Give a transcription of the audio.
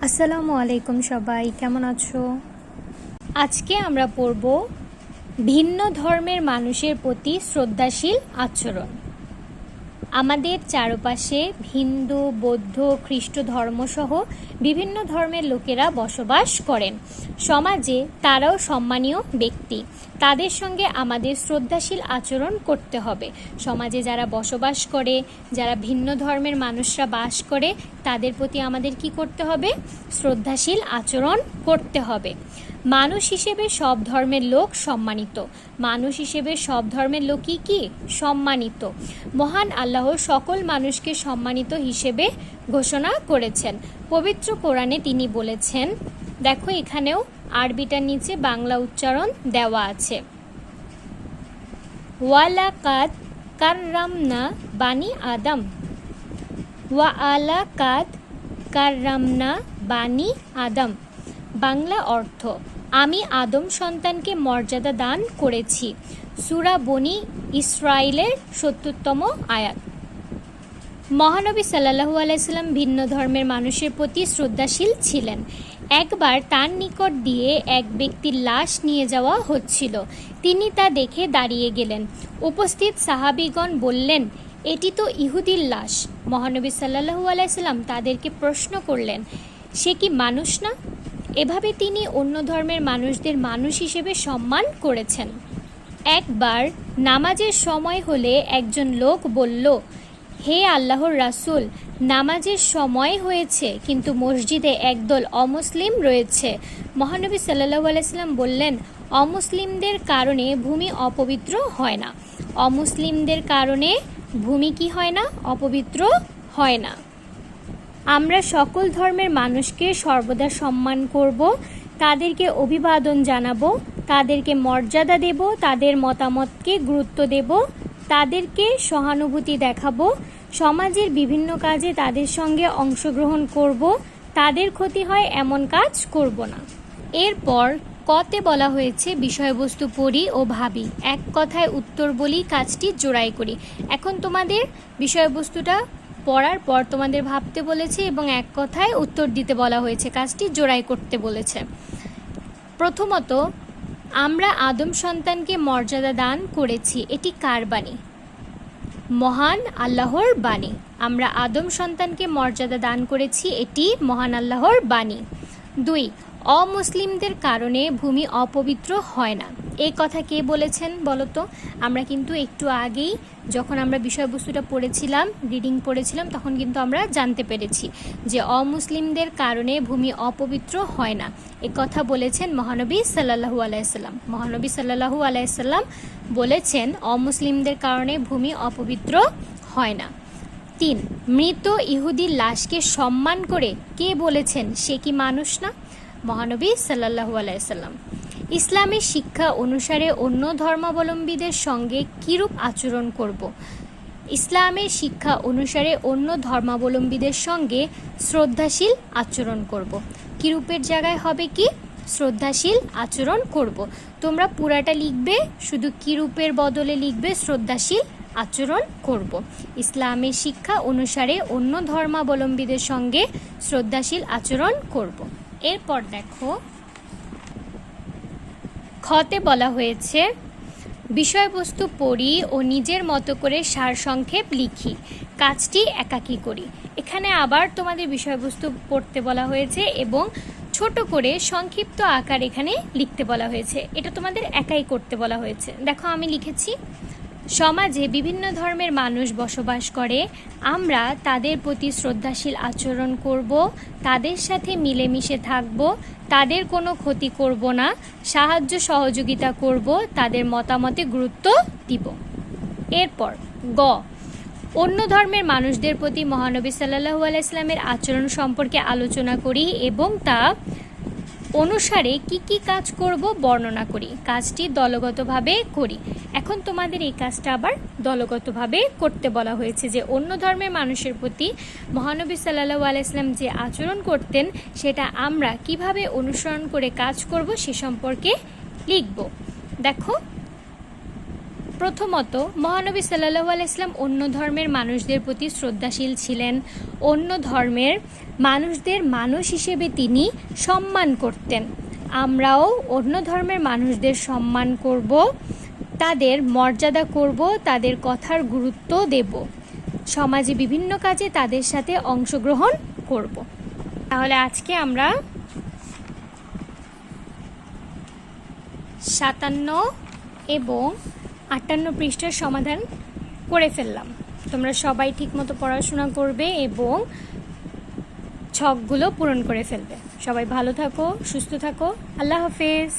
আসসালামু আলাইকুম সবাই, কেমন আছো? আজকে আমরা পড়ব ভিন্ন ধর্মের মানুষের প্রতি শ্রদ্ধাশীল আচরণ। আমাদের চারপাশে হিন্দু, বৌদ্ধ, খ্রিস্ট ধর্মসহ বিভিন্ন ধর্মের লোকেরা বসবাস করেন। সমাজে তারাও সম্মানীয় ব্যক্তি, তাদের সঙ্গে আমাদের শ্রদ্ধাশীল আচরণ করতে হবে। সমাজে যারা বসবাস করে, যারা ভিন্ন ধর্মের মানুষরা বাস করে, তাদের প্রতি আমাদের কি করতে হবে? শ্রদ্ধাশীল আচরণ করতে হবে। মানুষ হিসেবে সব ধর্মের লোক সম্মানিত। মানুষ হিসেবে সব ধর্মের লোকই কি সম্মানিত। মহান আল্লাহ সকল মানুষকে সম্মানিত হিসেবে ঘোষণা করেছেন। পবিত্র কোরআনে তিনি বলেছেন, দেখো এখানেও আরবিটার নিচে বাংলা উচ্চারণ দেওয়া আছে, ওয়ালাকাদ কাররামনা বানি আদম, ওয়ালাকাদ কাররামনা বানি আদম। বাংলা অর্থ, আমি আদম সন্তানকে মর্যাদা দান করেছি। সূরা বনি ইসরাইলের ৭০তম আয়াত। মহানবী সাল্লাল্লাহু আলাইহি সাল্লাম ভিন্ন ধর্মের মানুষের প্রতি শ্রদ্ধাশীল ছিলেন। একবার তার নিকট দিয়ে এক ব্যক্তির লাশ নিয়ে যাওয়া হচ্ছিল। তিনি তা দেখে দাঁড়িয়ে গেলেন। উপস্থিত সাহাবীগণ বললেন, এটি তো ইহুদির লাশ। মহানবী সাল্লাল্লাহু আলাইহি সাল্লাম তাদেরকে প্রশ্ন করলেন, সে কি মানুষ না? এভাবে তিনি অন্য ধর্মের মানুষদের মানুষ হিসেবে সম্মান করেছেন। একবার নামাজের সময় হলে একজন লোক বলল, হে আল্লাহর রাসূল, নামাজের সময় হয়েছে কিন্তু মসজিদে একদল অমুসলিম রয়েছে। মহানবী সাল্লাল্লাহু আলাইহি সাল্লাম বললেন, অমুসলিমদের কারণে ভূমি অপবিত্র হয় না। অমুসলিমদের কারণে ভূমি কি হয় না? অপবিত্র হয় না। আমরা সকল ধর্মের মানুষকে সর্বদা সম্মান করব, তাদেরকে অভিবাদন জানাবো, তাদেরকে মর্যাদা দেব, তাদের মতামতকে গুরুত্ব দেব, তাদেরকে সহানুভূতি দেখাবো, সমাজের বিভিন্ন কাজে তাদের সঙ্গে অংশগ্রহণ করব, তাদের ক্ষতি হয় এমন কাজ করব না। এরপর কতে বলা হয়েছে, বিষয়বস্তু পড়ি ও ভাবি, এক কথায় উত্তর বলি, কাজটি জোড়াই করি। এখন তোমাদের বিষয়বস্তুটা পড়ার পর তোমাদের ভাবতে বলেছে এবং এক কথায় উত্তর দিতে বলা হয়েছে, কাজটি জোড়াই করতে বলেছে। প্রথমত, আমরা আদম সন্তানকে মর্যাদা দান করেছি, এটি কার বাণী? মহান আল্লাহর বাণী। আমরা আদম সন্তানকে মর্যাদা দান করেছি, এটি মহান আল্লাহর বাণী। 2, অমুসলিমদের কারণে ভূমি অপবিত্র হয় না। এই কথা কে বলেছেন বলো তো? আমরা কিন্তু একটু আগেই যখন আমরা বিষয়বস্তুটা পড়েছিলাম, রিডিং পড়েছিলাম, তখন কিন্তু আমরা জানতে পেরেছি যে অমুসলিমদের কারণে ভূমি অপবিত্র হয় না। এ কথা বলেছেন মহানবী সাল্লাল্লাহু আলাইহি সাল্লাম। মহানবী সাল্লাল্লাহু আলাইহি সাল্লাম বলেছেন অমুসলিমদের কারণে ভূমি অপবিত্র হয় না। 3, মৃত ইহুদির লাশকে সম্মান করে কে বলেছেন সে কি মানুষ না? মহানবী সাল্লাল্লাহু আলাইহি সাল্লাম। ইসলামের শিক্ষা অনুসারে অন্য ধর্মাবলম্বীদের সঙ্গে কিরূপ আচরণ করব? ইসলামের শিক্ষা অনুসারে অন্য ধর্মাবলম্বীদের সঙ্গে শ্রদ্ধাশীল আচরণ করব। কিরূপের জায়গায় হবে কি? শ্রদ্ধাশীল আচরণ করব। তোমরা পুরাটা লিখবে, শুধু কিরূপের বদলে লিখবে শ্রদ্ধাশীল আচরণ করব। ইসলামের শিক্ষা অনুসারে অন্য ধর্মাবলম্বীদের সঙ্গে শ্রদ্ধাশীল আচরণ করব। এরপর দেখো, খতে বলা হয়েছে, বিষয়বস্তু পড়ি ও নিজের মতো করে সারসংক্ষেপ লিখি, কাজটি একাকী করি। এখানে আবার তোমাদের বিষয়বস্তু পড়তে বলা হয়েছে এবং ছোট করে সংক্ষিপ্ত আকার এখানে লিখতে বলা হয়েছে। এটা তোমাদের একাই করতে বলা হয়েছে। দেখো আমি লিখেছি, সমাজে বিভিন্ন ধর্মের মানুষ বসবাস করে। আমরা তাদের প্রতি শ্রদ্ধাশীল আচরণ করব, তাদের সাথে মিলেমিশে থাকব, তাদের কোনো ক্ষতি করব না, সাহায্য সহযোগিতা করব, তাদের মতামতে গুরুত্ব দিব। এরপর গ, অন্য ধর্মের মানুষদের প্রতি মহানবী সাল্লাল্লাহু আলাইহি সাল্লামের আচরণ সম্পর্কে আলোচনা করি এবং তা অনুসারে কি কি কাজ করব বর্ণনা করি, কাজটি দলগতভাবে করি। এখন তোমাদের এই কাজটা আবার দলগতভাবে করতে বলা হয়েছে যে অন্য ধর্মের মানুষের প্রতি মহানবী সাল্লাল্লাহু আলাইহি সাল্লাম যে আচরণ করতেন সেটা আমরা কিভাবে অনুসরণ করে কাজ করব সে সম্পর্কে লিখব। দেখো, প্রথমত, মহানবী সাল্লাল্লাহু আলাইহি ওয়াসাল্লাম অন্য ধর্মের মানুষদের প্রতি শ্রদ্ধাশীল ছিলেন। অন্য ধর্মের মানুষদের মানুষ হিসেবে তিনি সম্মান করতেন। আমরাও অন্য ধর্মের মানুষদের সম্মান করব, তাদের মর্যাদা করব, তাদের কথার গুরুত্ব দেব, সমাজে বিভিন্ন কাজে তাদের সাথে অংশগ্রহণ করব। তাহলে আজকে আমরা 57 এবং 58 পৃষ্ঠার সমাধান করে ফেললাম। তোমরা সবাই ঠিকমতো পড়াশোনা করবে এবং ছকগুলো পূরণ করে ফেলবে। সবাই ভালো থাকো, সুস্থ থাকো। আল্লাহ হাফেজ।